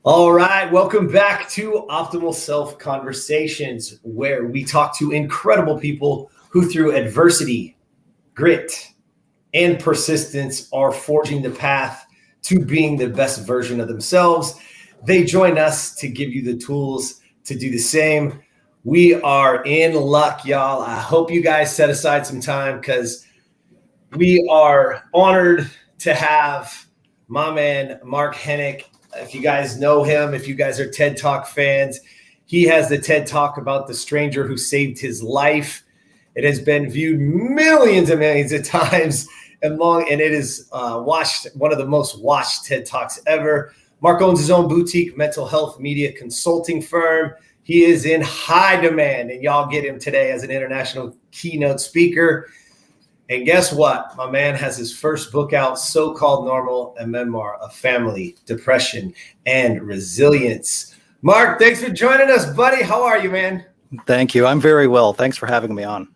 All right, welcome back to Optimal Self Conversations, where we talk to incredible people who, through adversity, grit, and persistence, are forging the path to being the best version of themselves. They join us to give you the tools to do the same. We are in luck, y'all. I hope you guys set aside some time because we are honored to have my man, Mark Henick. If you guys know him, if you guys are TED Talk fans, he has the TED Talk about the stranger who saved his life. It has been viewed millions and millions of times and it is watched, one of the most watched TED Talks ever. Mark owns his own boutique mental health media consulting firm. He is in high demand, and y'all get him today as an international keynote speaker. And guess what? My man has his first book out, So-Called Normal, a Memoir of Family, Depression, and Resilience. Mark, thanks for joining us, buddy. How are you, man? Thank you. I'm very well. Thanks for having me on.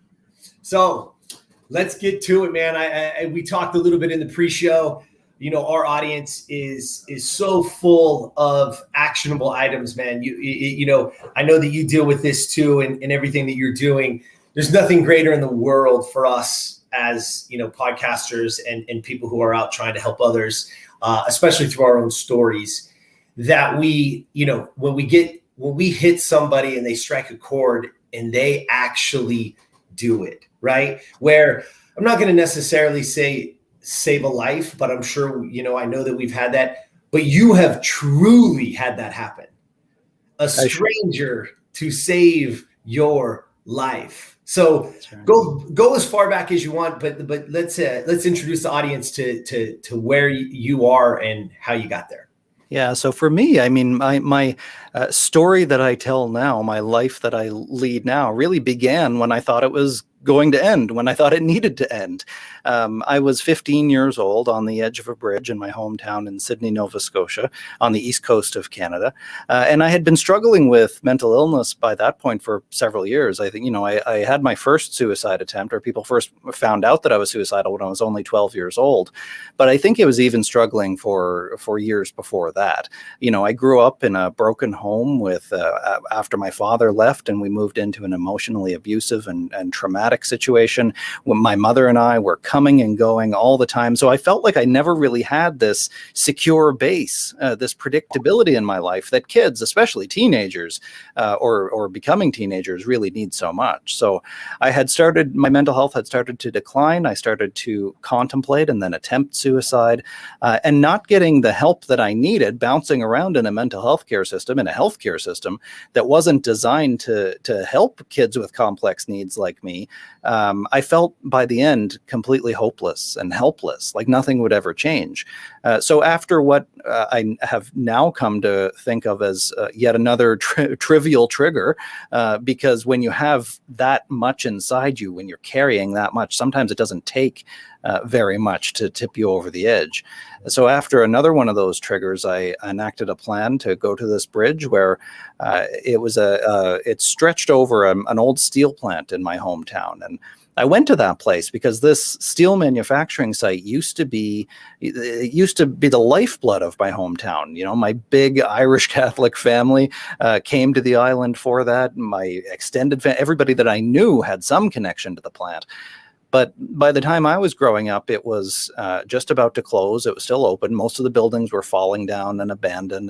So let's get to it, man. We talked a little bit in the pre-show. You know, our audience is so full of actionable items, man. You know, I know that you deal with this too, and everything that you're doing. There's nothing greater in the world for us as, you know, podcasters and people who are out trying to help others, especially through our own stories, that we, you know, when we hit somebody and they strike a chord and they actually do it, right? Where I'm not going to necessarily say save a life, but I'm sure, you know, I know that we've had that, but you have truly had that happen. A stranger to save your life. So go as far back as you want, but let's introduce the audience to where you are and how you got there. Yeah. So for me, I mean, my story that I tell now, my life that I lead now, really began when I thought it was going to end, when I thought it needed to end. I was 15 years old on the edge of a bridge in my hometown in Sydney, Nova Scotia, on the east coast of Canada. And I had been struggling with mental illness by that point for several years. I think, you know, I had my first suicide attempt, or people first found out that I was suicidal when I was only 12 years old. But I think it was even struggling for years before that. You know, I grew up in a broken home with after my father left, and we moved into an emotionally abusive and traumatic situation when my mother and I were coming and going all the time. So I felt like I never really had this secure base, this predictability in my life that kids, especially teenagers or becoming teenagers, really need so much. So my mental health had started to decline. I started to contemplate and then attempt suicide, and not getting the help that I needed, bouncing around in a mental health care system, in a healthcare system that wasn't designed to help kids with complex needs like me. I felt by the end completely hopeless and helpless, like nothing would ever change. So after what I have now come to think of as yet another trivial trigger, because when you have that much inside you, when you're carrying that much, sometimes it doesn't take very much to tip you over the edge. So after another one of those triggers, I enacted a plan to go to this bridge where it stretched over an old steel plant in my hometown. And I went to that place because this steel manufacturing site used to be the lifeblood of my hometown. You know, my big Irish Catholic family came to the island for that. My extended family, everybody that I knew had some connection to the plant. But by the time I was growing up, it was just about to close. It was still open. Most of the buildings were falling down and abandoned.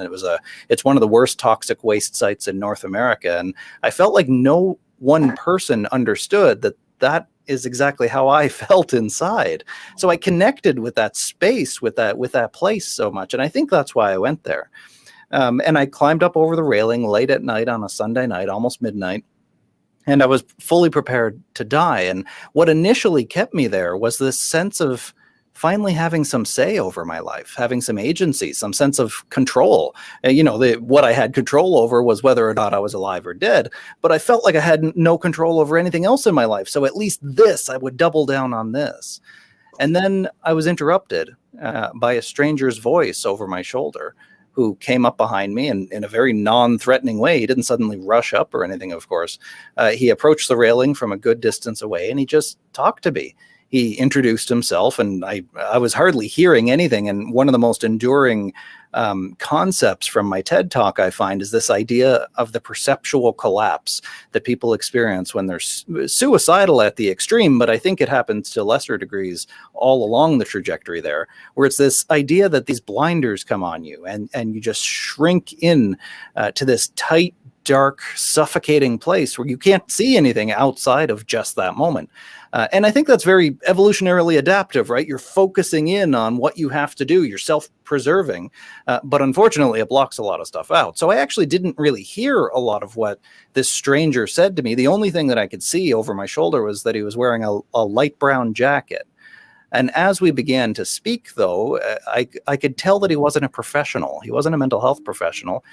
It's one of the worst toxic waste sites in North America. And I felt like no one person understood that is exactly how I felt inside. So I connected with that space, with that place so much. And I think that's why I went there. And I climbed up over the railing late at night on a Sunday night, almost midnight. And I was fully prepared to die. And what initially kept me there was this sense of finally having some say over my life, having some agency, some sense of control. You know, what I had control over was whether or not I was alive or dead. But I felt like I had no control over anything else in my life. So at least I would double down on this. And then I was interrupted by a stranger's voice over my shoulder, who came up behind me and in a very non-threatening way. He didn't suddenly rush up or anything, of course. He approached the railing from a good distance away and he just talked to me. he introduced himself, and I was hardly hearing anything. And one of the most enduring concepts from my TED talk, I find, is this idea of the perceptual collapse that people experience when they're suicidal at the extreme, but I think it happens to lesser degrees all along the trajectory there, where it's this idea that these blinders come on you and you just shrink in to this tight, dark, suffocating place where you can't see anything outside of just that moment. And I think that's very evolutionarily adaptive, right? You're focusing in on what you have to do. You're self-preserving. But unfortunately, it blocks a lot of stuff out. So I actually didn't really hear a lot of what this stranger said to me. The only thing that I could see over my shoulder was that he was wearing a light brown jacket. And as we began to speak, though, I could tell that he wasn't a professional. He wasn't a mental health professional.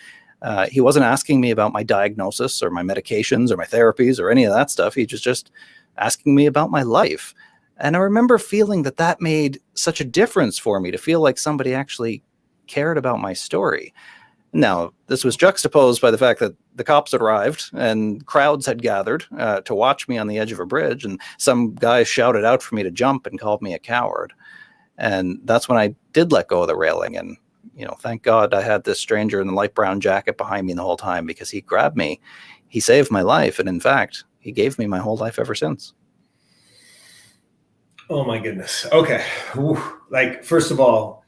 He wasn't asking me about my diagnosis or my medications or my therapies or any of that stuff. He was just asking me about my life. And I remember feeling that made such a difference for me, to feel like somebody actually cared about my story. Now, this was juxtaposed by the fact that the cops had arrived and crowds had gathered to watch me on the edge of a bridge. And some guy shouted out for me to jump and called me a coward. And that's when I did let go of the railing. And, thank God I had this stranger in the light brown jacket behind me the whole time, because he grabbed me. He saved my life. And in fact, he gave me my whole life ever since. Oh my goodness. Okay. Like, first of all,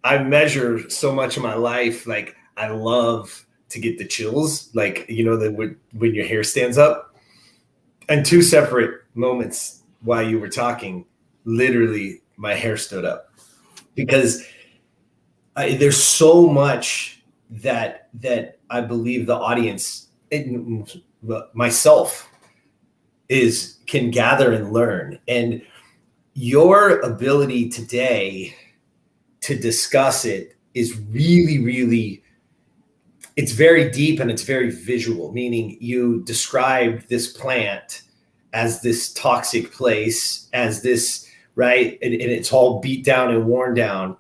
I measure so much of my life. Like, I love to get the chills, like, when your hair stands up. And two separate moments while you were talking, literally my hair stood up, because there's so much that I believe the audience, myself, can gather and learn. And your ability today to discuss it is really, really, it's very deep and it's very visual, meaning you described this plant as this toxic place, as this, right? And it's all beat down and worn down.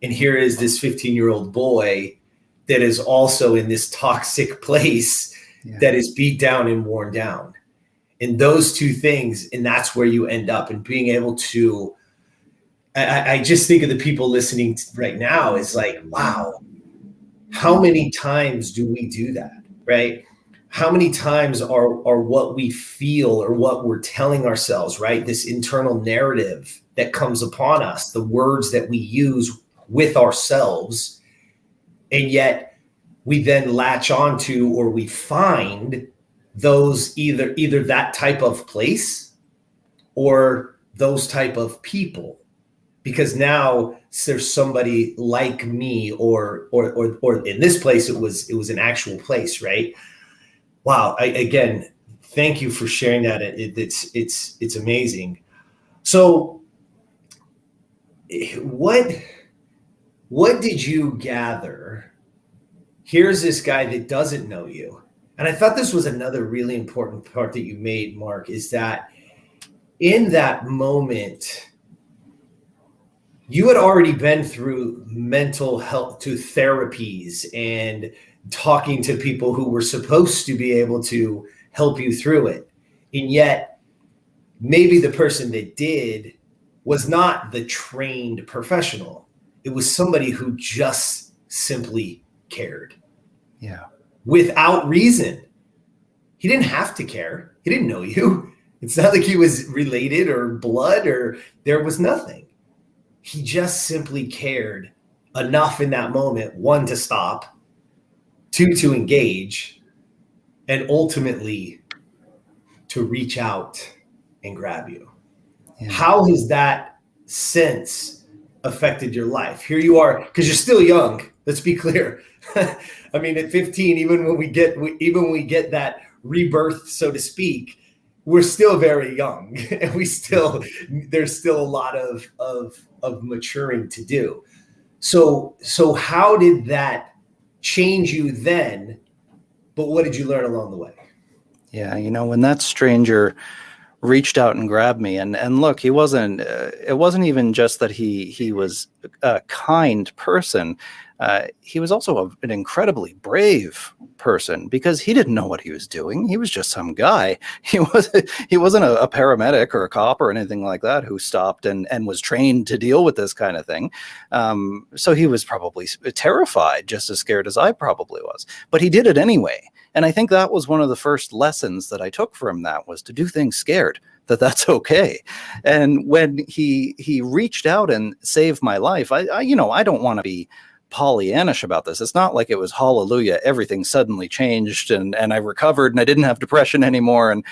And here is this 15-year-old boy that is also in this toxic place that is beat down and worn down. And those two things, and that's where you end up. And being able to, I just think of the people listening right now is like, wow, how many times do we do that, right? How many times are what we feel or what we're telling ourselves, right? This internal narrative that comes upon us, the words that we use with ourselves, and yet we then latch onto, or we find those either that type of place or those type of people, because now there's somebody like me, or in this place it was an actual place, right? Wow. Again, thank you for sharing that. It's amazing. So what did you gather? Here's this guy that doesn't know you. And I thought this was another really important part that you made, Mark, is that in that moment, you had already been through mental health, to therapies and talking to people who were supposed to be able to help you through it. And yet maybe the person that did was not the trained professional. It was somebody who just simply cared. Yeah. Without reason. He didn't have to care. He didn't know you. It's not like he was related or blood, or there was nothing. He just simply cared enough in that moment, one, to stop, two, to engage, and ultimately to reach out and grab you. Yeah. How has that since affected your life? Here you are, because you're still young. Let's be clear. I mean, at 15, even when we get that rebirth, so to speak, we're still very young, and there's still a lot of maturing to do. So how did that change you then? But what did you learn along the way? Yeah, when that stranger reached out and grabbed me, and look, it wasn't even just that he was a kind person, he was also an incredibly brave person, because he didn't know what he was doing. He was just some guy. He wasn't a paramedic or a cop or anything like that who stopped and was trained to deal with this kind of thing. So he was probably terrified, just as scared as I probably was. But he did it anyway. And I think that was one of the first lessons that I took from that, was to do things scared, that's okay. And when he reached out and saved my life, I don't want to be Pollyannish about this. It's not like it was hallelujah, everything suddenly changed and I recovered and I didn't have depression anymore.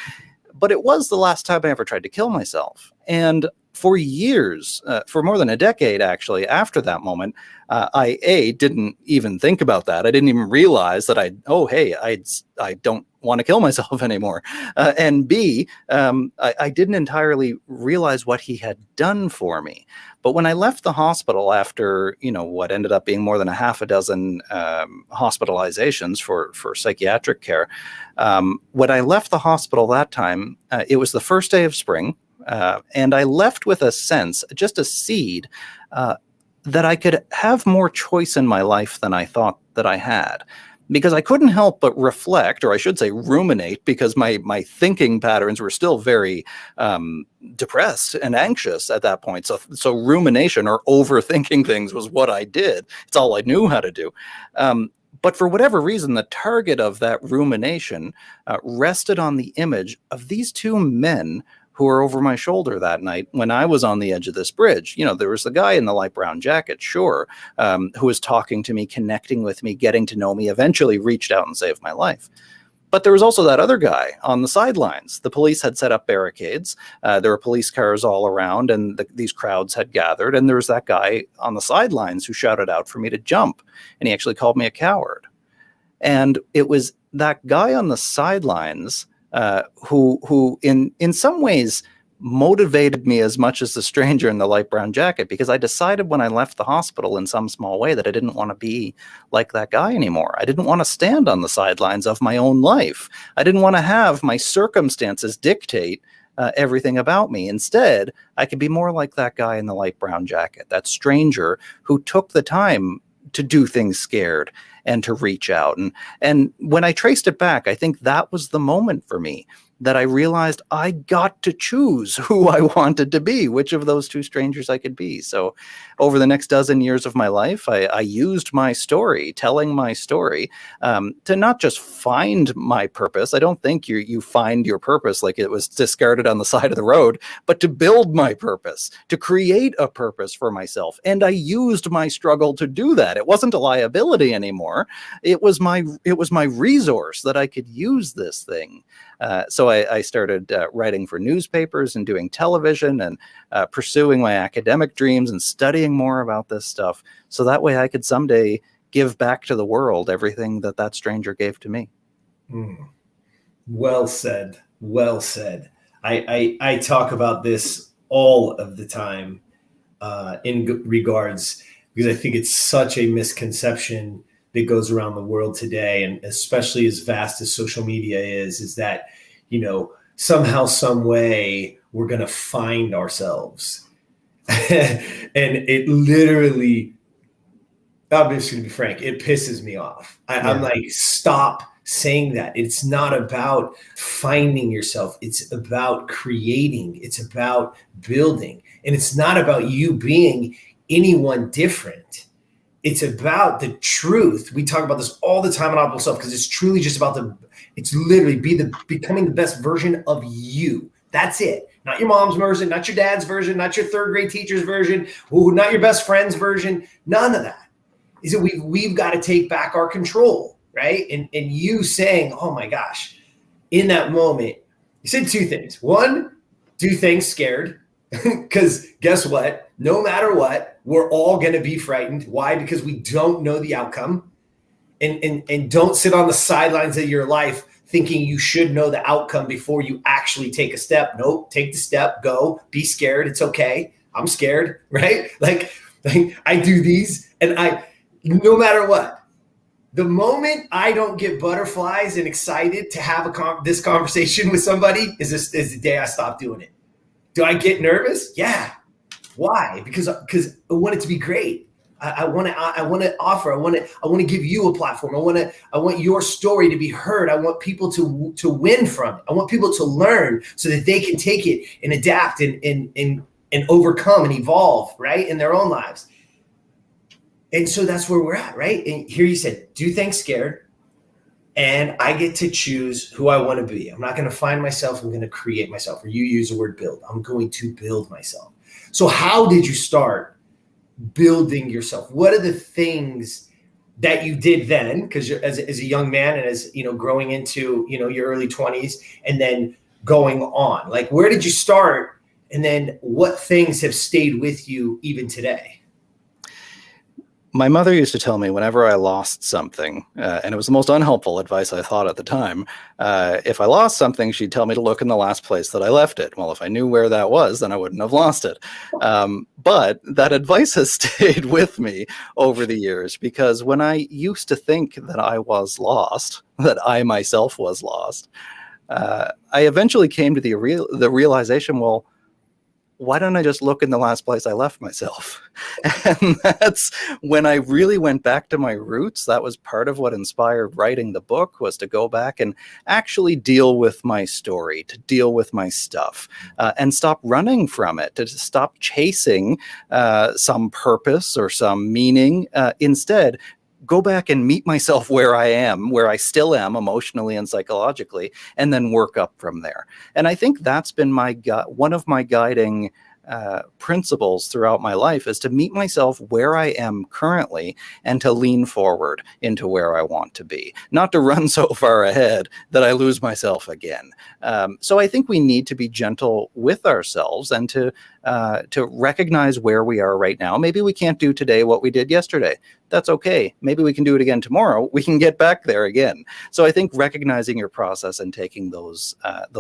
But it was the last time I ever tried to kill myself. And for years, for more than a decade, actually, after that moment, I didn't even think about that. I didn't even realize that I don't want to kill myself anymore. And B, I didn't entirely realize what he had done for me. But when I left the hospital after, what ended up being more than a half a dozen hospitalizations for psychiatric care, when I left the hospital that time, it was the first day of spring. And I left with a sense, just a seed, that I could have more choice in my life than I thought that I had. Because I couldn't help but reflect, or I should say ruminate, because my thinking patterns were still very depressed and anxious at that point. So rumination, or overthinking things, was what I did. It's all I knew how to do. But for whatever reason, the target of that rumination rested on the image of these two men who were over my shoulder that night when I was on the edge of this bridge. There was the guy in the light brown jacket, sure, who was talking to me, connecting with me, getting to know me, eventually reached out and saved my life. But there was also that other guy on the sidelines. The police had set up barricades. There were police cars all around, and these crowds had gathered. And there was that guy on the sidelines who shouted out for me to jump. And he actually called me a coward. And it was that guy on the sidelines who in some ways motivated me as much as the stranger in the light brown jacket, because I decided when I left the hospital in some small way that I didn't want to be like that guy anymore. I didn't want to stand on the sidelines of my own life. I didn't want to have my circumstances dictate everything about me. Instead, I could be more like that guy in the light brown jacket, that stranger who took the time to do things scared and to reach out. And when I traced it back, I think that was the moment for me that I realized I got to choose who I wanted to be, which of those two strangers I could be. So over the next dozen years of my life, I used my story, telling my story, to not just find my purpose. I don't think you find your purpose like it was discarded on the side of the road, but to build my purpose, to create a purpose for myself. And I used my struggle to do that. It wasn't a liability anymore. It was my resource that I could use this thing. So I started writing for newspapers and doing television and pursuing my academic dreams and studying more about this stuff. So that way I could someday give back to the world everything that stranger gave to me. Well said. Well said. I talk about this all of the time in regards, because I think it's such a misconception that goes around the world today, and especially as vast as social media is that, somehow, some way we're going to find ourselves. And it literally, I'm just going to be frank, it pisses me off. I'm like, stop saying that. It's not about finding yourself. It's about creating. It's about building. And it's not about you being anyone different. It's about the truth. We talk about this all the time on Optimal Self, because it's truly just about it's literally becoming the best version of you. That's it. Not your mom's version, not your dad's version, not your third grade teacher's version, not your best friend's version. None of that. Is it we've got to take back our control, right? And you saying, oh my gosh, in that moment, you said two things. One, do things scared. Because guess what? No matter what, we're all going to be frightened. Why? Because we don't know the outcome. And don't sit on the sidelines of your life thinking you should know the outcome before you actually take a step. Nope, take the step, go, be scared. It's okay. I'm scared, right? Like I do these, and no matter what, the moment I don't get butterflies and excited to have this conversation with somebody is the day I stop doing it. Do I get nervous? Yeah. Why? Because I want it to be great. I want to offer. I want to give you a platform. I want your story to be heard. I want people to win from it. I want people to learn so that they can take it and adapt and overcome and evolve, right, in their own lives. And so that's where we're at, right? And here you said, do things scared, and I get to choose who I want to be. I'm not going to find myself. I'm going to create myself. Or you use the word build. I'm going to build myself. So how did you start building yourself? What are the things that you did then? Because as a young man and as, growing into, your early 20s and then going on, like, where did you start? And then what things have stayed with you even today? My mother used to tell me whenever I lost something, and it was the most unhelpful advice I thought at the time, if I lost something, she'd tell me to look in the last place that I left it. Well, if I knew where that was, then I wouldn't have lost it. But that advice has stayed with me over the years, because when I used to think that I was lost, that I myself was lost, I eventually came to the realization, well, why don't I just look in the last place I left myself? And that's when I really went back to my roots. That was part of what inspired writing the book, was to go back and actually deal with my story, to deal with my stuff, and stop running from it, to stop chasing some purpose or some meaning. Instead, go back and meet myself where I am, where I still am emotionally and psychologically, and then work up from there. And I think that's been one of my guiding principles throughout my life, is to meet myself where I am currently and to lean forward into where I want to be, not to run so far ahead that I lose myself again. So I think we need to be gentle with ourselves and to recognize where we are right now. Maybe we can't do today what we did yesterday. That's okay. Maybe we can do it again tomorrow. We can get back there again. So I think recognizing your process and taking those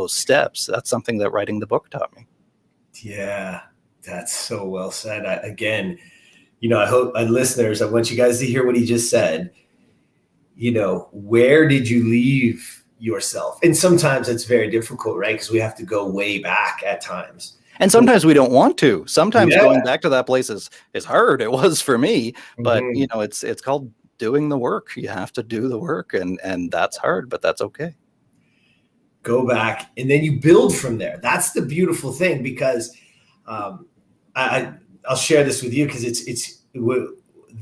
steps, that's something that writing the book taught me. Yeah, that's so well said. I hope listeners, I want you guys to hear what he just said. Where did you leave yourself? And sometimes it's very difficult, right? Because we have to go way back at times. And sometimes we don't want to. Sometimes going back to that place is hard. It was for me, but it's called doing the work. You have to do the work, and that's hard, but that's okay. Go back, and then you build from there. That's the beautiful thing, because I'll share this with you, because it's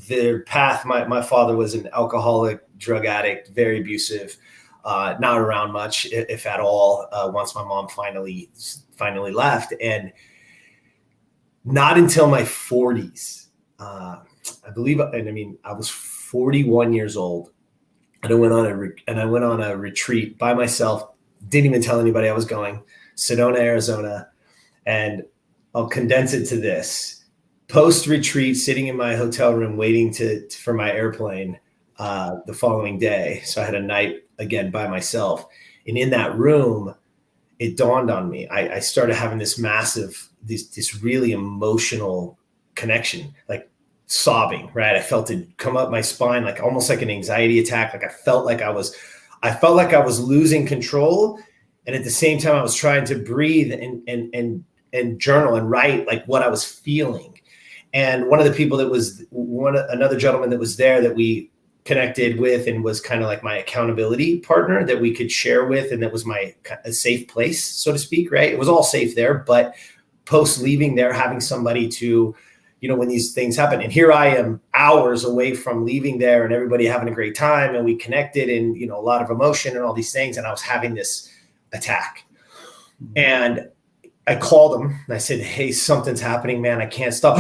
their path. My father was an alcoholic, drug addict, very abusive, not around much, if at all, once my mom finally left. And not until my 40s, I believe, I was 41 years old, and I went on a retreat by myself. Didn't even tell anybody I was going. Sedona, Arizona. And I'll condense it to this. Post-retreat, sitting in my hotel room waiting for my airplane the following day. So I had a night again by myself. And in that room, it dawned on me. I started having this really emotional connection, like sobbing, right? I felt it come up my spine, like almost like an anxiety attack. Like I felt like I was losing control. And at the same time, I was trying to breathe and journal and write like what I was feeling. And one of the people another gentleman that was there that we connected with and was kind of like my accountability partner that we could share with. And that was a safe place, so to speak, right? It was all safe there, but post leaving there, having somebody to, when these things happen, and here I am hours away from leaving there and everybody having a great time, and we connected, and, a lot of emotion and all these things. And I was having this attack, and I called him and I said, "Hey, something's happening, man. I can't stop."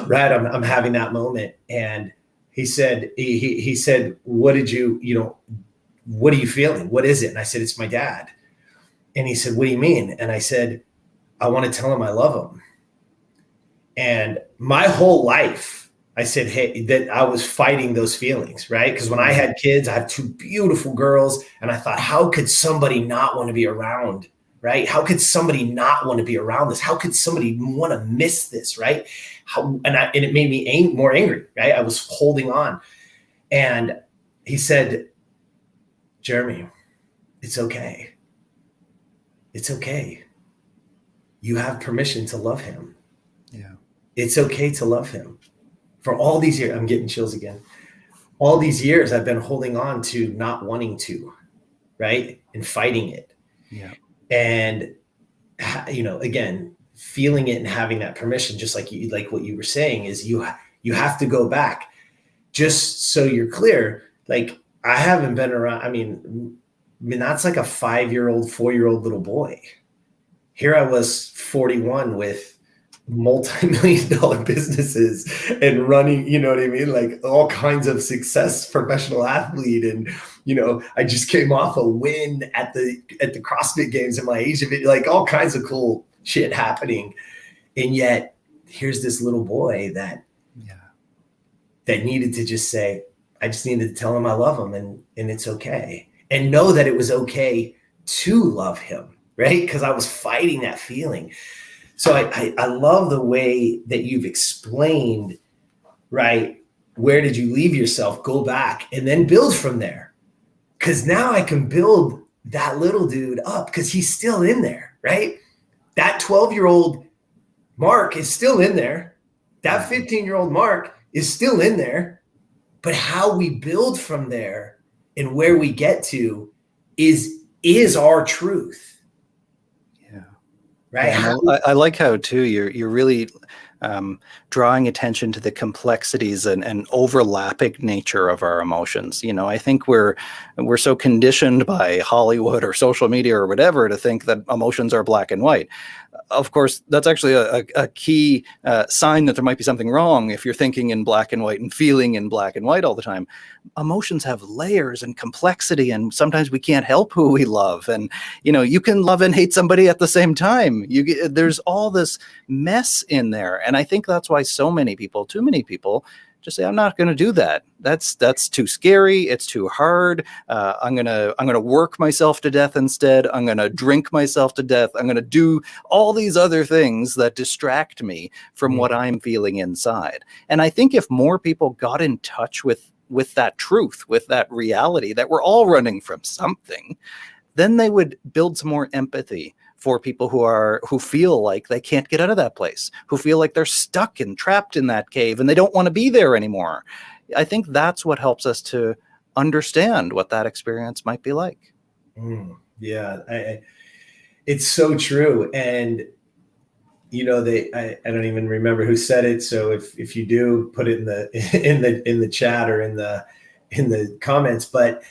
Right. I'm having that moment. And he said, he said, what are you feeling? What is it? And I said, "It's my dad." And he said, "What do you mean?" And I said, "I want to tell him I love him." And my whole life, I said, hey, that I was fighting those feelings, right? Because when I had kids, I have two beautiful girls, and I thought, how could somebody not want to be around, right? How could somebody not want to be around this? How could somebody want to miss this, right? And it made me more angry, right? I was holding on. And he said, "Jeremy, it's okay. It's okay. You have permission to love him. Yeah. it's okay to love him. For all these years, I'm getting chills again. All these years I've been holding on to not wanting to, right? And fighting it. Yeah. And, again, feeling it and having that permission, just like what you were saying, is you have to go back. Just so you're clear, like, I haven't been around. I mean, that's like a 5-year-old, 4-year-old little boy. Here I was 41 with multi-million-dollar businesses and running, you know what I mean? Like all kinds of success, professional athlete. And, I just came off a win at the CrossFit games in my age of it, like all kinds of cool shit happening. And yet here's this little boy that needed to just say, I just needed to tell him I love him and it's okay. And know that it was okay to love him, right? Because I was fighting that feeling. So I love the way that you've explained, right? Where did you leave yourself? Go back and then build from there. Because now I can build that little dude up because he's still in there, right? That 12-year-old Mark is still in there. That 15-year-old Mark is still in there. But how we build from there and where we get to is our truth. Yeah. Right. Yeah, I like how too you're really drawing attention to the complexities and overlapping nature of our emotions. I think we're so conditioned by Hollywood or social media or whatever to think that emotions are black and white. Of course, that's actually a key sign that there might be something wrong if you're thinking in black and white and feeling in black and white all the time. Emotions have layers and complexity, and sometimes we can't help who we love. And, you can love and hate somebody at the same time. There's all this mess in there. And I think that's why too many people, just say, I'm not going to do that. That's too scary. It's too hard. I'm gonna work myself to death instead. I'm gonna drink myself to death. I'm gonna do all these other things that distract me from what I'm feeling inside. And I think if more people got in touch with that truth, with that reality that we're all running from something, then they would build some more empathy for people who feel like they can't get out of that place, who feel like they're stuck and trapped in that cave and they don't want to be there anymore. I think that's what helps us to understand what that experience might be like. Yeah, it's so true. And I don't even remember who said it. So if you do, put it in the chat or in the comments. But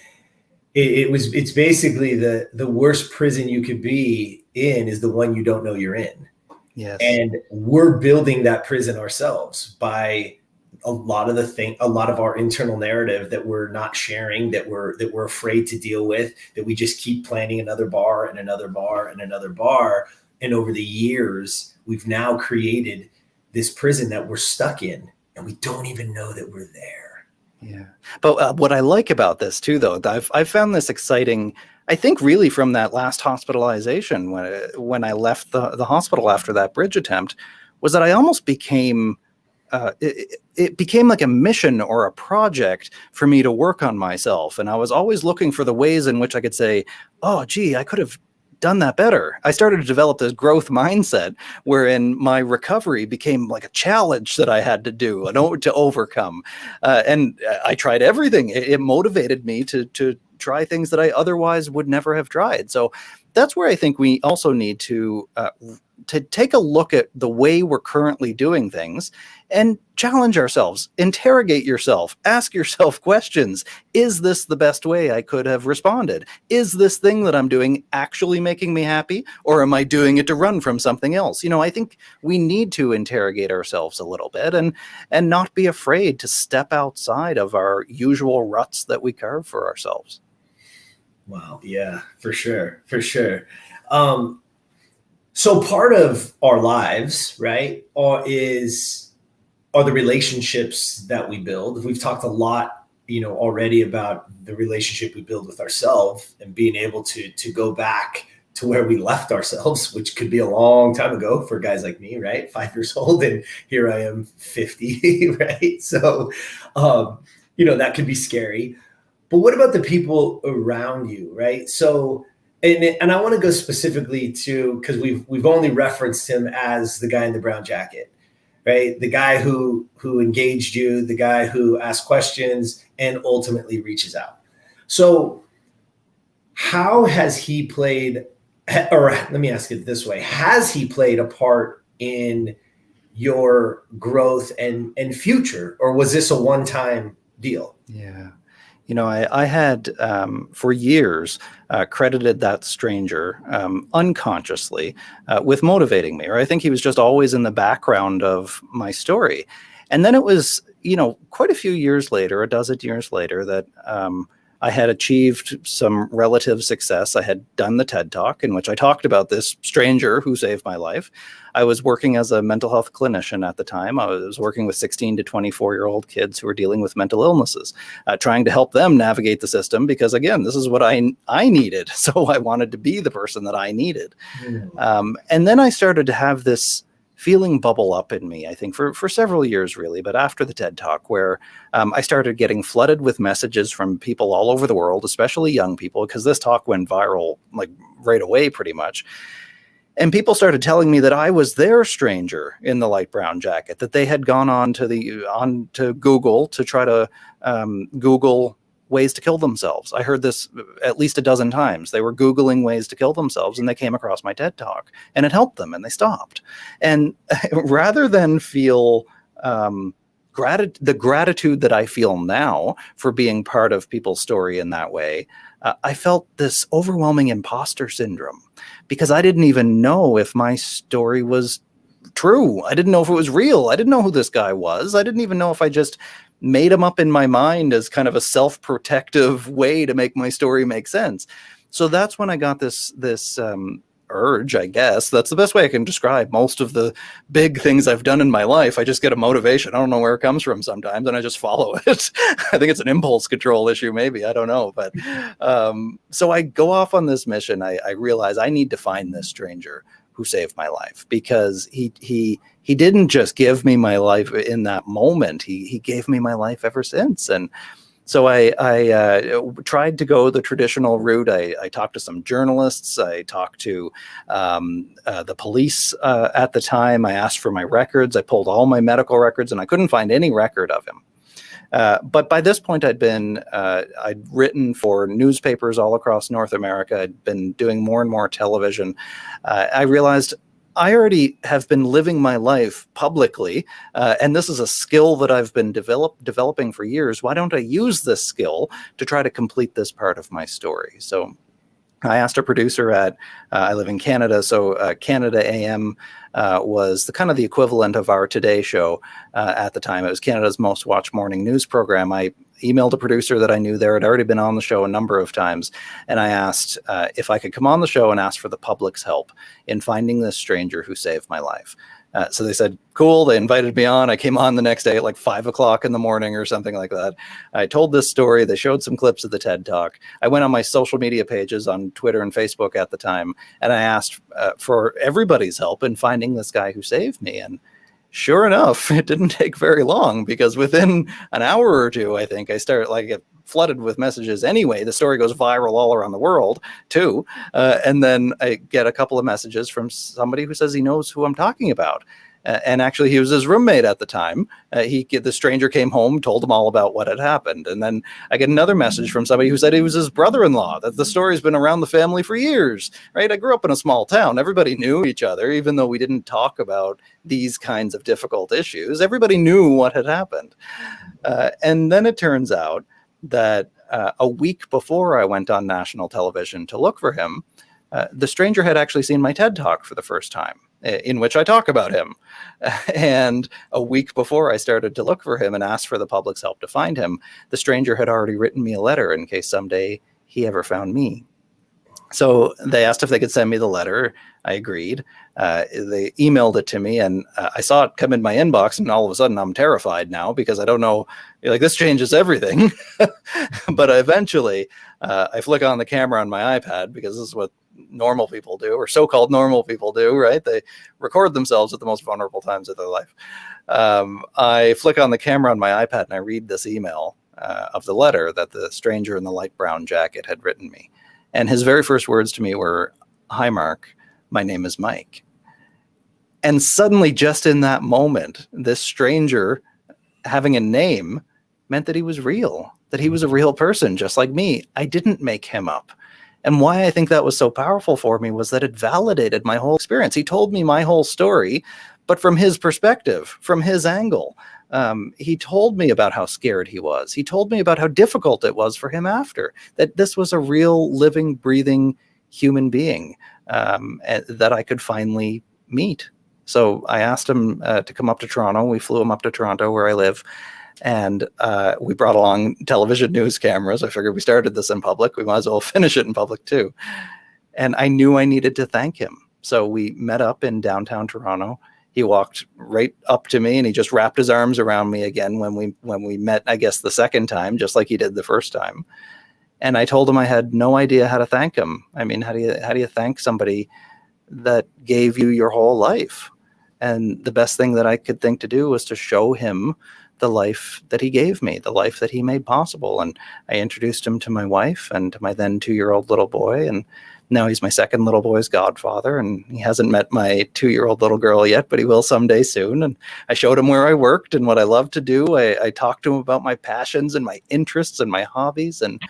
it's basically the worst prison you could be in is the one you don't know you're in. Yes. And we're building that prison ourselves by a lot of our internal narrative that we're not sharing, that we're afraid to deal with, that we just keep planning another bar and another bar and another bar. And over the years, we've now created this prison that we're stuck in, and we don't even know that we're there. Yeah. But what I like about this too, though, I've found this exciting, I think really from that last hospitalization when I left the hospital after that bridge attempt, was that I almost became, it became like a mission or a project for me to work on myself. And I was always looking for the ways in which I could say, oh, gee, I could have done that better. I started to develop this growth mindset wherein my recovery became like a challenge that I had to do and to overcome. And I tried everything. It motivated me to try things that I otherwise would never have tried. So that's where I think we also need to take a look at the way we're currently doing things and challenge ourselves, interrogate yourself, ask yourself questions. Is this the best way I could have responded? Is this thing that I'm doing actually making me happy, or am I doing it to run from something else? I think we need to interrogate ourselves a little bit and not be afraid to step outside of our usual ruts that we carve for ourselves. Wow. Yeah, for sure. For sure. So part of our lives, right, are the relationships that we build. We've talked a lot, already about the relationship we build with ourselves and being able to go back to where we left ourselves, which could be a long time ago for guys like me, right? 5 years old, and here I am 50, right? So, that could be scary. But what about the people around you, right? So, and I want to go specifically to, because we've only referenced him as the guy in the brown jacket, right? The guy who engaged you, the guy who asked questions and ultimately reaches out. So how has he played, or let me ask it this way, has he played a part in your growth and future, or was this a one-time deal? Yeah. You know, I had for years credited that stranger unconsciously with motivating me, or I think he was just always in the background of my story. And then it was, you know, quite a few years later, a dozen years later, that I had achieved some relative success. I had done the TED Talk in which I talked about this stranger who saved my life. I was working as a mental health clinician at the time. I was working with 16 to 24-year-old kids who were dealing with mental illnesses, trying to help them navigate the system because, again, this is what I needed. So I wanted to be the person that I needed. And then I started to have this feeling bubble up in me, I think, for several years, really. But after the TED Talk, where I started getting flooded with messages from people all over the world, especially young people, because this talk went viral like right away, pretty much. And people started telling me that I was their stranger in the light brown jacket, that they had gone on to Google to try to Google ways to kill themselves. I heard this at least a dozen times. They were Googling ways to kill themselves and they came across my TED Talk and it helped them and they stopped. And rather than feel the gratitude that I feel now for being part of people's story in that way, I felt this overwhelming imposter syndrome because I didn't even know if my story was true. I didn't know if it was real. I didn't know who this guy was. I didn't even know if I just made him up in my mind as kind of a self-protective way to make my story make sense. So that's when I got this urge, I guess. That's the best way I can describe most of the big things I've done in my life. I just get a motivation. I don't know where it comes from sometimes, and I just follow it. I think it's an impulse control issue, maybe. I don't know. But so I go off on this mission. I realize I need to find this stranger who saved my life because he didn't just give me my life in that moment. He gave me my life ever since. And so I tried to go the traditional route. I talked to some journalists. I talked to the police at the time. I asked for my records. I pulled all my medical records and I couldn't find any record of him. But by this point, I'd written for newspapers all across North America. I'd been doing more and more television. I realized I already have been living my life publicly, and this is a skill that I've been developing for years. Why don't I use this skill to try to complete this part of my story? So I asked a producer I live in Canada, so Canada AM was the kind of the equivalent of our Today Show at the time. It was Canada's most watched morning news program. I emailed a producer that I knew there, had already been on the show a number of times, and I asked if I could come on the show and ask for the public's help in finding this stranger who saved my life. So they said, cool. They invited me on. I came on the next day at like 5 o'clock in the morning or something like that. I told this story. They showed some clips of the TED Talk. I went on my social media pages on Twitter and Facebook at the time, and I asked for everybody's help in finding this guy who saved me. And sure enough, it didn't take very long because within an hour or two, I think, I started get flooded with messages anyway. The story goes viral all around the world too. And then I get a couple of messages from somebody who says he knows who I'm talking about. And actually, he was his roommate at the time. The stranger came home, told him all about what had happened. And then I get another message from somebody who said he was his brother-in-law, that the story's been around the family for years, right? I grew up in a small town. Everybody knew each other, even though we didn't talk about these kinds of difficult issues. Everybody knew what had happened. And then it turns out that a week before I went on national television to look for him, the stranger had actually seen my TED Talk for the first time, in which I talk about him. And a week before I started to look for him and ask for the public's help to find him, the stranger had already written me a letter in case someday he ever found me. So they asked if they could send me the letter. I agreed. They emailed it to me, and I saw it come in my inbox, and all of a sudden I'm terrified now because I don't know, this changes everything. But eventually I flick on the camera on my iPad because this is what normal people do, or so-called normal people do, right? They record themselves at the most vulnerable times of their life. I flick on the camera on my iPad and I read this email of the letter that the stranger in the light brown jacket had written me. And his very first words to me were, "Hi, Mark, my name is Mike." And suddenly, just in that moment, this stranger having a name meant that he was real, that he was a real person, just like me. I didn't make him up. And why I think that was so powerful for me was that it validated my whole experience. He told me my whole story, but from his perspective, from his angle. He told me about how scared he was. He told me about how difficult it was for him after, that this was a real living, breathing human being that I could finally meet. So I asked him to come up to Toronto. We flew him up to Toronto, where I live. And we brought along television news cameras. I figured we started this in public. We might as well finish it in public too. And I knew I needed to thank him. So we met up in downtown Toronto. He walked right up to me and he just wrapped his arms around me again when we met, I guess, the second time, just like he did the first time. And I told him I had no idea how to thank him. I mean, how do you thank somebody that gave you your whole life? And the best thing that I could think to do was to show him the life that he gave me, the life that he made possible. And I introduced him to my wife and to my then 2-year-old little boy. And now he's my second little boy's godfather. And he hasn't met my 2-year-old little girl yet, but he will someday soon. And I showed him where I worked and what I love to do. I talked to him about my passions and my interests and my hobbies. And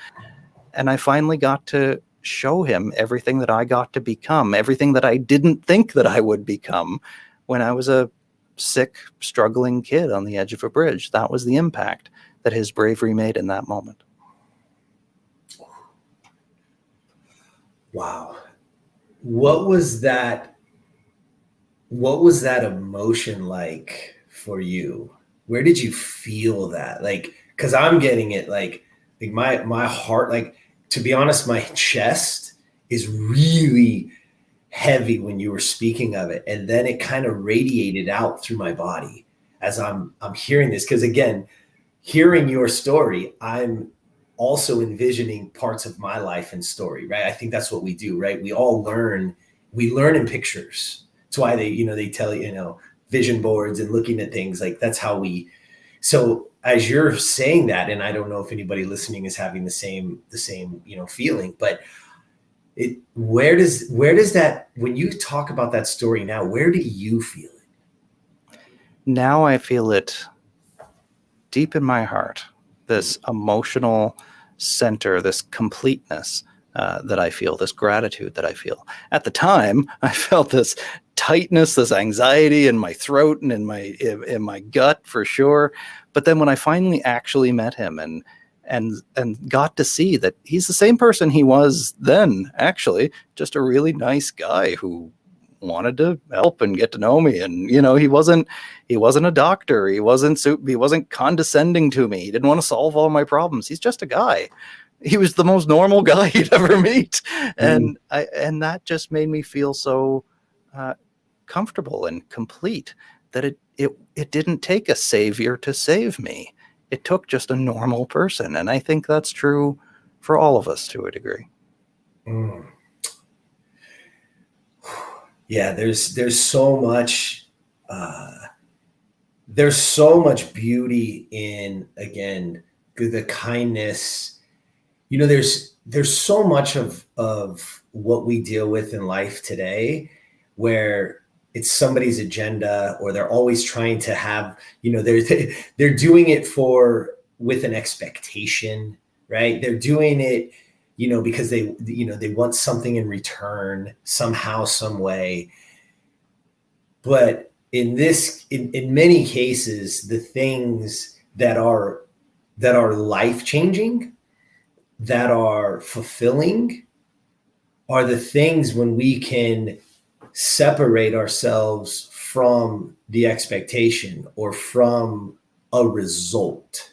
I finally got to show him everything that I got to become, everything that I didn't think that I would become when I was a sick, struggling kid on the edge of a bridge. That was the impact that his bravery made in that moment. Wow. What was that emotion like for you? Where did you feel that? Like, cause I'm getting it like my heart, like, to be honest, my chest is really heavy when you were speaking of it. And then it kind of radiated out through my body as I'm hearing this. Cause again, hearing your story, I'm also envisioning parts of my life and story, right? I think that's what we do, right? We learn in pictures. That's why they tell you, vision boards and looking at things like that's how so as you're saying that, and I don't know if anybody listening is having the same, feeling, but where does that, when you talk about that story now, where do you feel it? Now I feel it deep in my heart, this emotional center, this completeness that I feel, this gratitude that I feel. At the time, I felt this tightness, this anxiety in my throat and in my gut for sure. But then when I finally actually met him and got to see that he's the same person he was then, actually, just a really nice guy who wanted to help and get to know me. And, he wasn't a doctor. He wasn't condescending to me. He didn't want to solve all my problems. He's just a guy. He was the most normal guy you'd ever meet. And that just made me feel so comfortable and complete that it didn't take a savior to save me. It took just a normal person. And I think that's true for all of us to a degree. Yeah, there's so much beauty in, again, the kindness. There's so much of what we deal with in life today where it's somebody's agenda, or they're always trying to have, they're doing it with an expectation, right? They're doing it, because they want something in return somehow, some way. But in many cases, the things that are life-changing, that are fulfilling, are the things when we can separate ourselves from the expectation or from a result,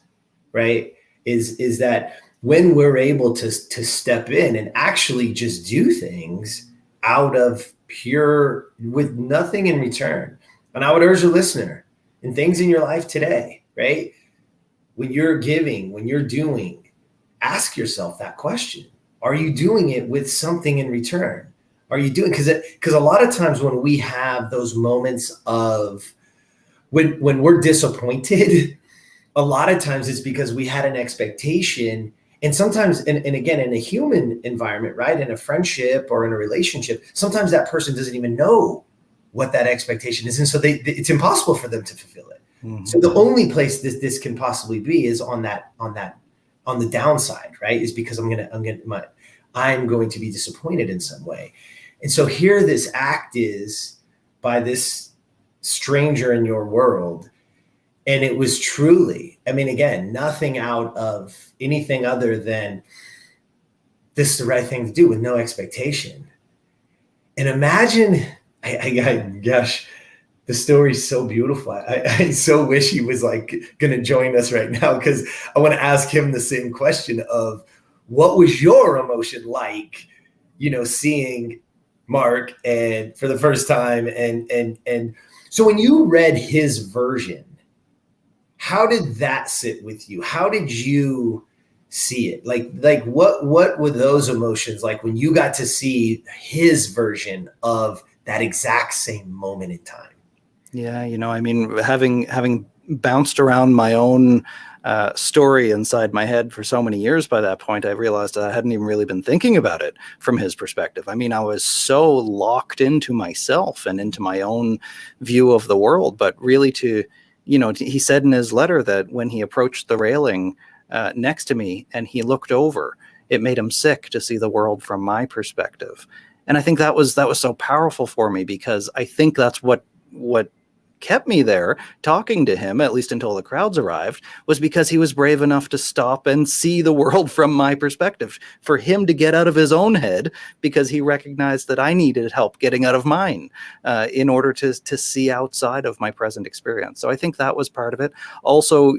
right? Is that when we're able to step in and actually just do things out of pure, with nothing in return. And I would urge a listener, in things in your life today, right? When you're giving, when you're doing, ask yourself that question. Are you doing it with something in return? Are you doing, because a lot of times when we have those moments of when we're disappointed, a lot of times it's because we had an expectation. And sometimes, and again, in a human environment, right, in a friendship or in a relationship, sometimes that person doesn't even know what that expectation is. And so it's impossible for them to fulfill it. Mm-hmm. So the only place this can possibly be is on the downside, right? Is because I'm going to be disappointed in some way. And so here this act is by this stranger in your world. And it was truly, I mean, again, nothing out of anything other than this is the right thing to do with no expectation. And imagine, gosh, the story's so beautiful. I so wish he was like going to join us right now, because I want to ask him the same question of what was your emotion like, seeing Mark and for the first time. And so when you read his version, how did that sit with you? How did you see it? Like what were those emotions like when you got to see his version of that exact same moment in time? Yeah, I mean, having bounced around my own story inside my head for so many years by that point, I realized I hadn't even really been thinking about it from his perspective. I mean, I was so locked into myself and into my own view of the world, but really he said in his letter that when he approached the railing next to me and he looked over, it made him sick to see the world from my perspective. And I think that was so powerful for me, because I think that's what kept me there talking to him, at least until the crowds arrived, was because he was brave enough to stop and see the world from my perspective, for him to get out of his own head, because he recognized that I needed help getting out of mine in order to see outside of my present experience. So I think that was part of it. Also,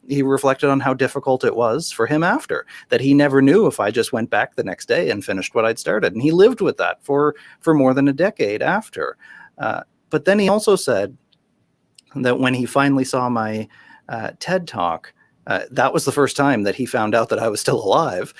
he reflected on how difficult it was for him after, that he never knew if I just went back the next day and finished what I'd started. And he lived with that for more than a decade after. But then he also said that when he finally saw my TED Talk, that was the first time that he found out that I was still alive.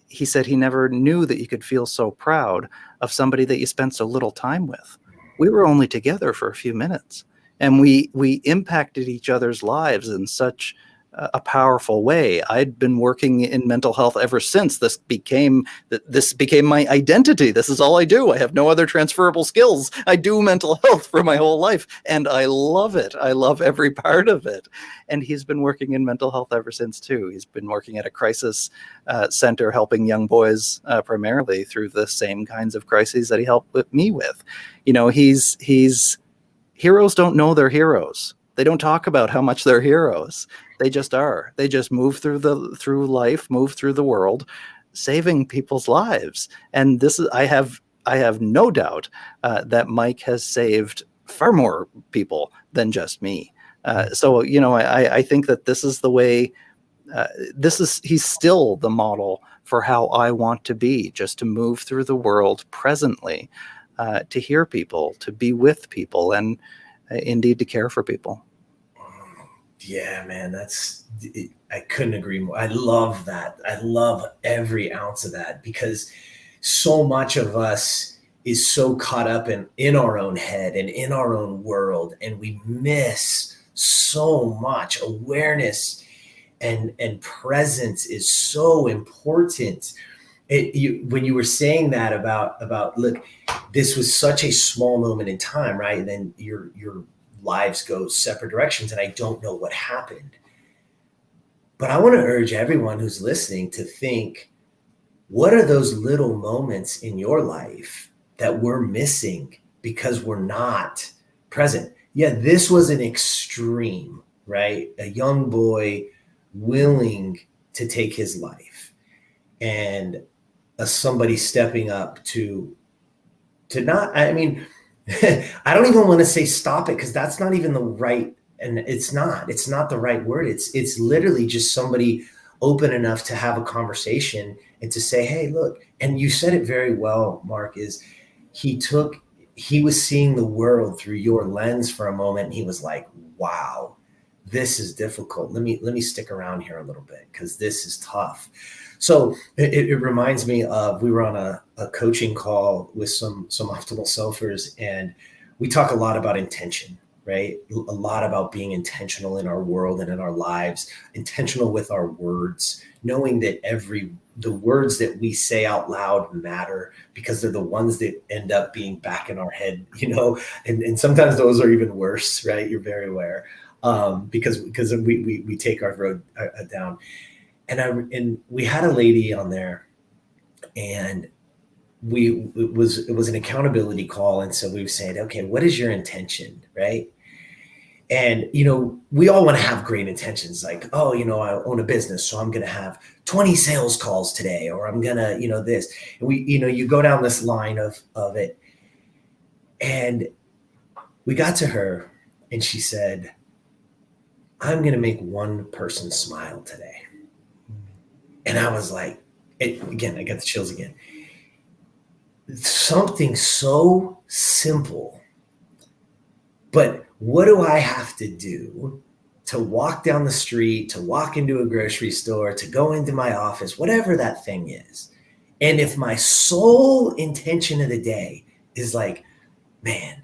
He said he never knew that you could feel so proud of somebody that you spent so little time with. We were only together for a few minutes, and we impacted each other's lives in such a powerful way. I'd been working in mental health ever since. This became my identity. This is all I do. I have no other transferable skills. I do mental health for my whole life, and I love it. I love every part of it. And he's been working in mental health ever since too. He's been working at a crisis center, helping young boys primarily through the same kinds of crises that he helped me with. He's heroes don't know they're heroes. They don't talk about how much they're heroes. They just are. They just move through life, move through the world, saving people's lives. And I have no doubt that Mike has saved far more people than just me. So I think that this is the way. He's still the model for how I want to be, just to move through the world presently, to hear people, to be with people, and indeed to care for people. Yeah, man, I couldn't agree more. I love that. I love every ounce of that, because so much of us is so caught up in our own head and in our own world, and we miss so much. Awareness and presence is so important. When you were saying that about look, this was such a small moment in time, right? And then your lives go separate directions, and I don't know what happened. But I want to urge everyone who's listening to think, what are those little moments in your life that we're missing because we're not present? Yeah, this was an extreme, right? A young boy willing to take his life, and somebody stepping up to not, I mean, I don't even want to say stop it, because that's not even the right, and it's not the right word. It's literally just somebody open enough to have a conversation and to say, hey, look, and you said it very well, Mark, is he was seeing the world through your lens for a moment, and he was like, wow, this is difficult. Let me stick around here a little bit, because this is tough. So it reminds me of, we were on a coaching call with some optimal selfers, and we talk a lot about intention, right? A lot about being intentional in our world and in our lives, intentional with our words, knowing that the words that we say out loud matter because they're the ones that end up being back in our head, and sometimes those are even worse, right? You're very aware, because we take our road down. And we had a lady on there, and it was an accountability call. And so we were saying, okay, what is your intention, right? And, we all want to have great intentions, like, oh, I own a business, so I'm going to have 20 sales calls today, or I'm going to, this. And you go down this line of it. And we got to her, and she said, I'm going to make one person smile today. And I was like, again, I got the chills again. Something so simple, but what do I have to do to walk down the street, to walk into a grocery store, to go into my office, whatever that thing is? And if my sole intention of the day is like, man,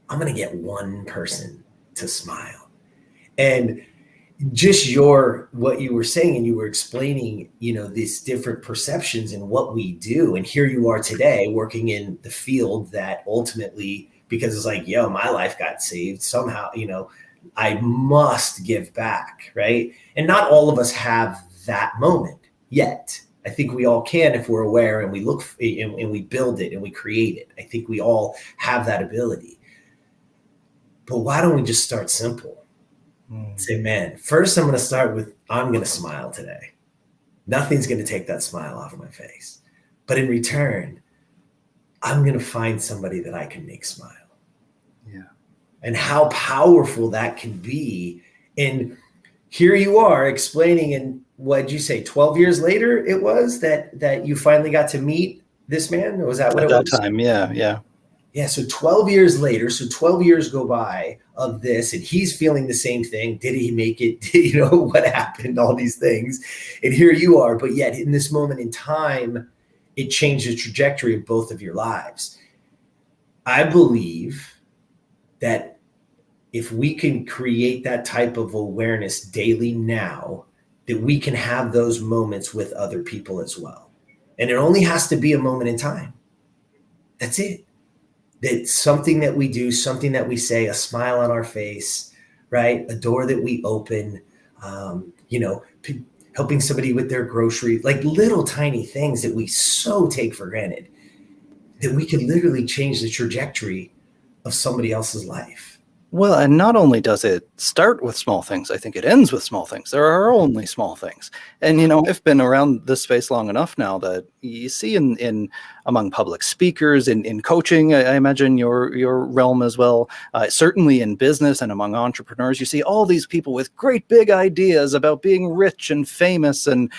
I'm going to get one person to smile. And just what you were saying, and you were explaining, these different perceptions and what we do. And here you are today working in the field that ultimately, because it's like, my life got saved somehow, I must give back, right? And not all of us have that moment yet. I think we all can if we're aware and we look and we build it and we create it. I think we all have that ability. But why don't we just start simple? Say, man, first I'm going to start with, I'm going to smile today. Nothing's going to take that smile off of my face. But in return, I'm going to find somebody that I can make smile. Yeah. And how powerful that can be. And here you are explaining, and what'd you say, 12 years later it was that you finally got to meet this man? Or was that what At it that was? time, yeah. Yeah, so 12 years later, so 12 years go by of this, and he's feeling the same thing. Did he make it? What happened? All these things. And here you are, but yet in this moment in time, it changed the trajectory of both of your lives. I believe that if we can create that type of awareness daily now, that we can have those moments with other people as well. And it only has to be a moment in time. That's it. That something that we do, something that we say, a smile on our face, right? A door that we open, helping somebody with their groceries, like little tiny things that we so take for granted, that we could literally change the trajectory of somebody else's life. Well, and not only does it start with small things, I think it ends with small things. There are only small things. And, I've been around this space long enough now that you see in among public speakers, in coaching, I imagine your realm as well, certainly in business and among entrepreneurs, you see all these people with great big ideas about being rich and famous and,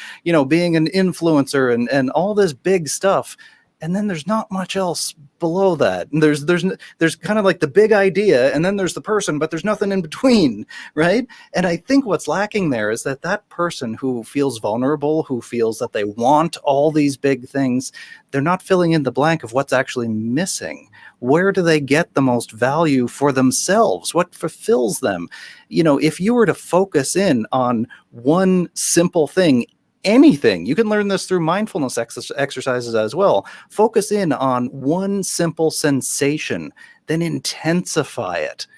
being an influencer and all this big stuff. And then there's not much else below that. And there's kind of like the big idea, and then there's the person, but there's nothing in between, right? And I think what's lacking there is that person who feels vulnerable, who feels that they want all these big things, they're not filling in the blank of what's actually missing. Where do they get the most value for themselves? What fulfills them? If you were to focus in on one simple thing, anything, you can learn this through mindfulness exercises as well. Focus in on one simple sensation, then intensify it,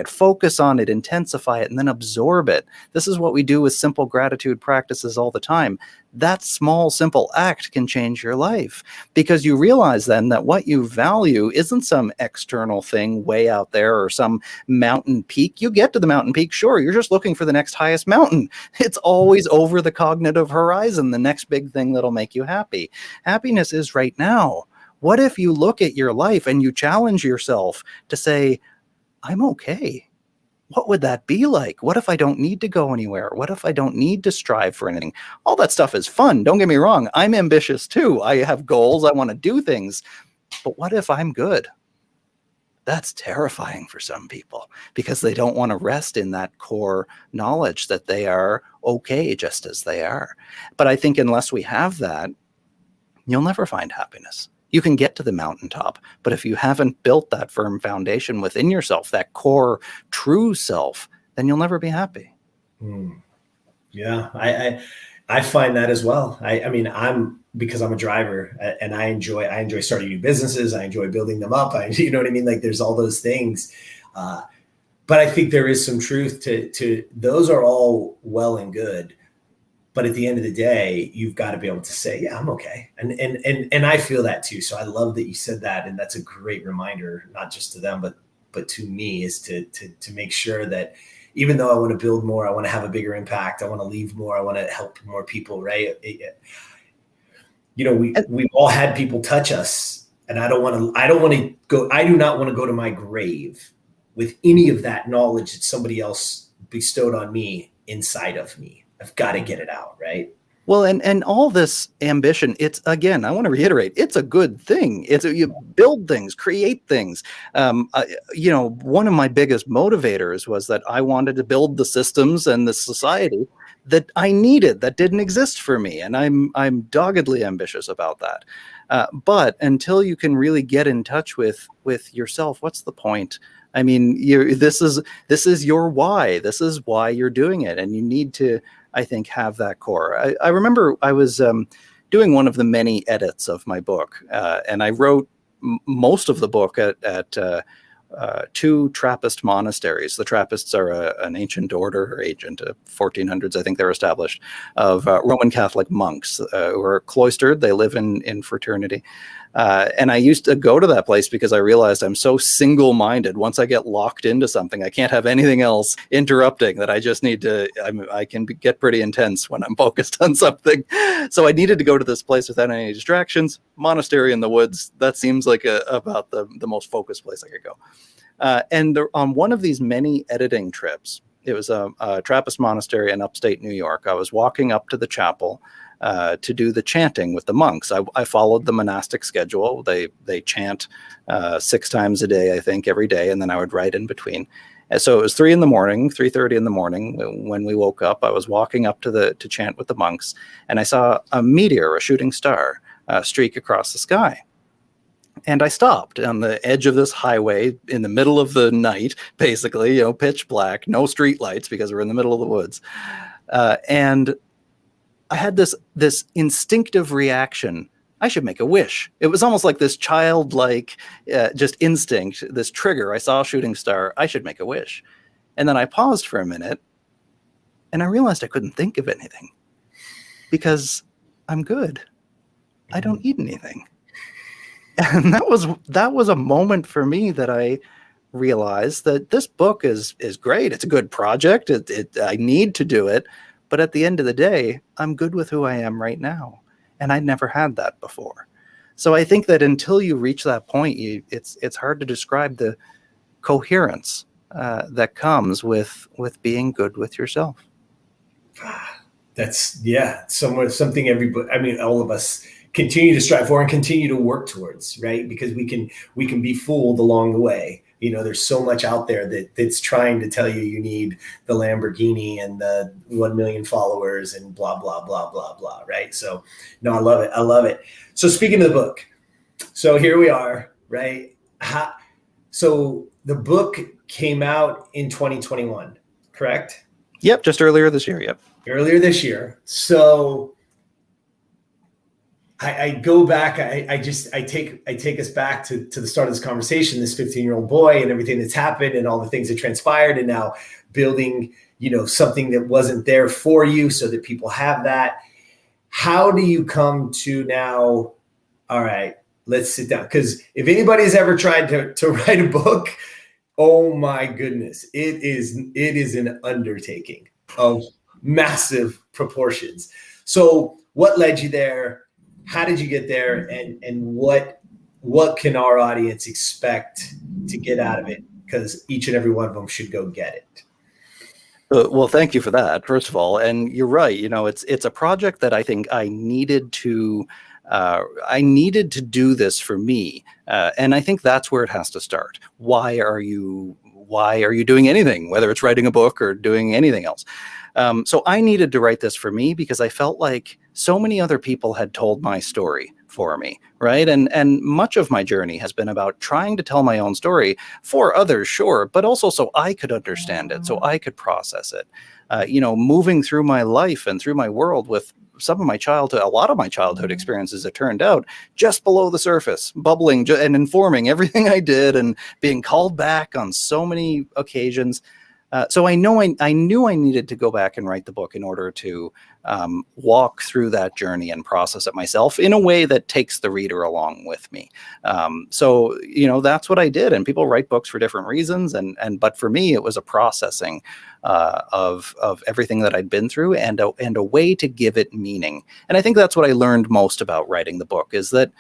focus on it, intensify it, and then absorb it. This is what we do with simple gratitude practices all the time. That small, simple act can change your life because you realize then that what you value isn't some external thing way out there or some mountain peak. You get to the mountain peak, sure, you're just looking for the next highest mountain. It's always over the cognitive horizon, the next big thing that'll make you happy. Happiness is right now. What if you look at your life and you challenge yourself to say, I'm okay? What would that be like? What if I don't need to go anywhere? What if I don't need to strive for anything? All that stuff is fun. Don't get me wrong. I'm ambitious too. I have goals. I want to do things. But what if I'm good? That's terrifying for some people because they don't want to rest in that core knowledge that they are okay just as they are. But I think unless we have that, you'll never find happiness. You can get to the mountaintop, but if you haven't built that firm foundation within yourself, that core true self, then you'll never be happy. Yeah, I find that as well. I mean, because I'm a driver and I enjoy starting new businesses. I enjoy building them up. You know what I mean? Like there's all those things. But I think there is some truth to those are all well and good. But at the end of the day, you've got to be able to say, yeah, I'm okay. And I feel that too. So I love that you said that. And that's a great reminder, not just to them, but to me, is to make sure that even though I want to build more, I want to have a bigger impact, I want to leave more, I want to help more people, right? We've all had people touch us, and I do not want to go to my grave with any of that knowledge that somebody else bestowed on me inside of me. I've got to get it out, right? Well, and all this ambition, it's, again, I want to reiterate, it's a good thing. You build things, create things. One of my biggest motivators was that I wanted to build the systems and the society that I needed, that didn't exist for me. And I'm doggedly ambitious about that. But until you can really get in touch with yourself, what's the point? I mean, this is your why. This is why you're doing it. And you need to, I think, have that core. I remember I was doing one of the many edits of my book, and I wrote most of the book at two Trappist monasteries. The Trappists are an ancient order, or 1400s, I think they're established, of Roman Catholic monks who are cloistered. They live in fraternity. And I used to go to that place because I realized I'm so single-minded. Once I get locked into something, I can't have anything else interrupting, that I just need to, I can get pretty intense when I'm focused on something. So I needed to go to this place without any distractions. Monastery in the woods, that seems like about the most focused place I could go. And on one of these many editing trips, it was a Trappist monastery in upstate New York. I was walking up to the chapel to do the chanting with the monks. I followed the monastic schedule. They chant 6 times a day, I think, every day, and then I would write in between. And so it was 3:30 in the morning when we woke up. I was walking up to chant with the monks, and I saw a meteor, a shooting star, streak across the sky. And I stopped on the edge of this highway in the middle of the night, basically, pitch black, no street lights because we're in the middle of the woods. And I had this instinctive reaction. I should make a wish. It was almost like this childlike just instinct, this trigger. I saw a shooting star. I should make a wish. And then I paused for a minute and I realized I couldn't think of anything because I'm good. I don't need anything. And that was a moment for me that I realized that this book is great. It's a good project. I need to do it. But at the end of the day, I'm good with who I am right now. And I'd never had that before. So I think that until you reach that point, it's hard to describe the coherence that comes with being good with yourself. That's, something all of us continue to strive for and continue to work towards, right? Because we can be fooled along the way. There's so much out there that's trying to tell you need the Lamborghini and the 1 million followers and blah, blah, blah, blah, blah, right? So, no, I love it. I love it. So speaking of the book, so here we are, right? So the book came out in 2021, correct? Yep, just earlier this year, yep. Earlier this year. So I go back, I take us back to the start of this conversation, this 15-year-old boy and everything that's happened and all the things that transpired, and now building, something that wasn't there for you so that people have that. How do you come to now, all right, let's sit down? Because if anybody's ever tried to write a book, oh my goodness, it is an undertaking of massive proportions. So what led you there? How did you get there, and what can our audience expect to get out of it? Because each and every one of them should go get it. Well, thank you for that, first of all. And you're right. It's a project that I think I needed to do this for me. And I think that's where it has to start. Why are you why are you doing anything, whether it's writing a book or doing anything else? So I needed to write this for me because I felt like so many other people had told my story for me, right? And much of my journey has been about trying to tell my own story for others, sure, but also so I could understand it, so I could process it. Moving through my life and through my world with a lot of my childhood experiences, it turned out, just below the surface, bubbling and informing everything I did and being called back on so many occasions. So I knew I needed to go back and write the book in order to walk through that journey and process it myself in a way that takes the reader along with me. So that's what I did. And people write books for different reasons. But for me, it was a processing of everything that I'd been through and a way to give it meaning. And I think that's what I learned most about writing the book, is that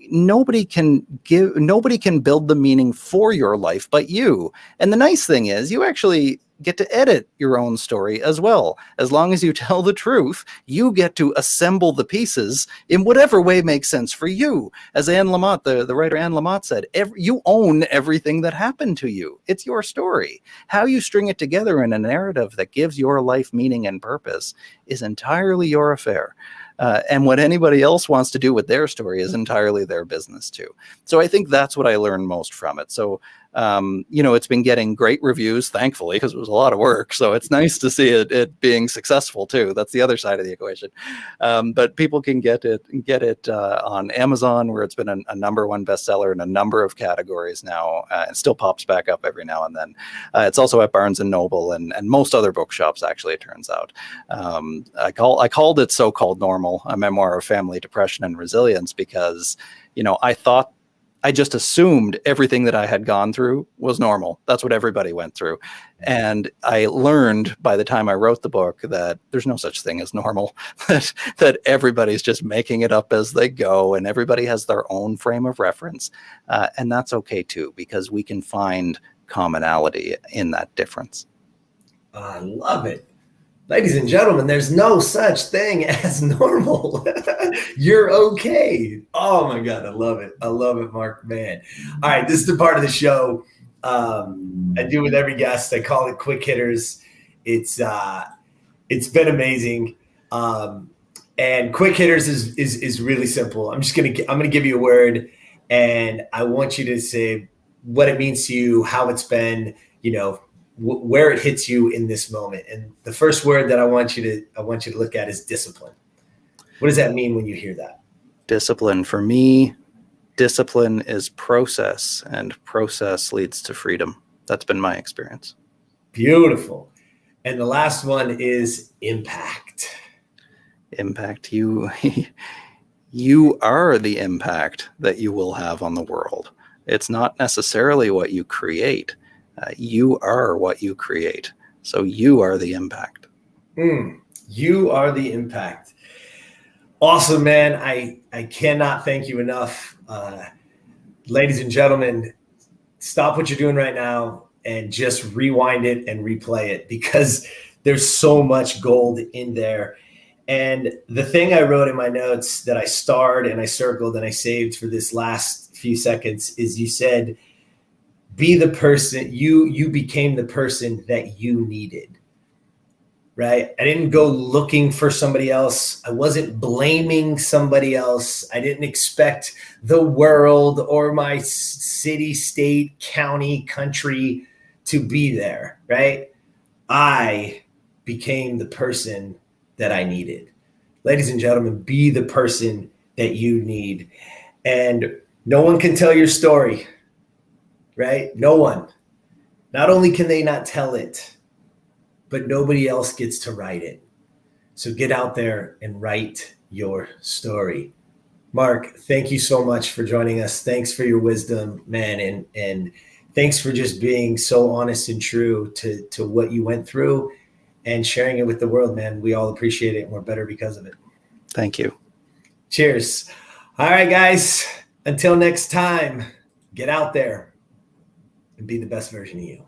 nobody can build the meaning for your life but you. And the nice thing is you actually get to edit your own story as well. As long as you tell the truth, you get to assemble the pieces in whatever way makes sense for you. As Anne Lamott, the writer Anne Lamott said, you own everything that happened to you. It's your story. How you string it together in a narrative that gives your life meaning and purpose is entirely your affair. And what anybody else wants to do with their story is entirely their business too. So I think that's what I learned most from it. So, it's been getting great reviews, thankfully, because it was a lot of work. So it's nice to see it being successful too. That's the other side of the equation. But people can get it on Amazon, where it's been a number one bestseller in a number of categories now. It still pops back up every now and then. It's also at Barnes and Noble and most other bookshops, actually, it turns out. I called it So-Called Normal, a memoir of family, depression, and resilience, because, I just assumed everything that I had gone through was normal. That's what everybody went through. And I learned by the time I wrote the book that there's no such thing as normal, that everybody's just making it up as they go, and everybody has their own frame of reference. And that's okay too, because we can find commonality in that difference. I love it. Ladies and gentlemen, there's no such thing as normal. You're okay. Oh my God, I love it. I love it, Mark, man. All right, this is the part of the show I do with every guest. I call it quick hitters. It's been amazing. And quick hitters is really simple. I'm gonna give you a word, and I want you to say what it means to you, how it's been, where it hits you in this moment. And the first word that I want you to look at is discipline. What does that mean when you hear that? Discipline. For me, discipline is process, and process leads to freedom. That's been my experience. Beautiful. And the last one is impact. Impact. You are the impact that you will have on the world. It's not necessarily what you create. You are what you create. So you are the impact. You are the impact. Awesome, man. I cannot thank you enough. Ladies and gentlemen, stop what you're doing right now and just rewind it and replay it, because there's so much gold in there. And the thing I wrote in my notes that I starred and I circled and I saved for this last few seconds is, you said, be the person, you became the person that you needed, right? I didn't go looking for somebody else. I wasn't blaming somebody else. I didn't expect the world or my city, state, county, country to be there, right? I became the person that I needed. Ladies and gentlemen, be the person that you need. And no one can tell your story, right? No one. Not only can they not tell it, but nobody else gets to write it. So get out there and write your story. Mark, thank you so much for joining us. Thanks for your wisdom, man. And thanks for just being so honest and true to what you went through and sharing it with the world, man. We all appreciate it, and we're better because of it. Thank you. Cheers. All right, guys. Until next time, get out there and be the best version of you.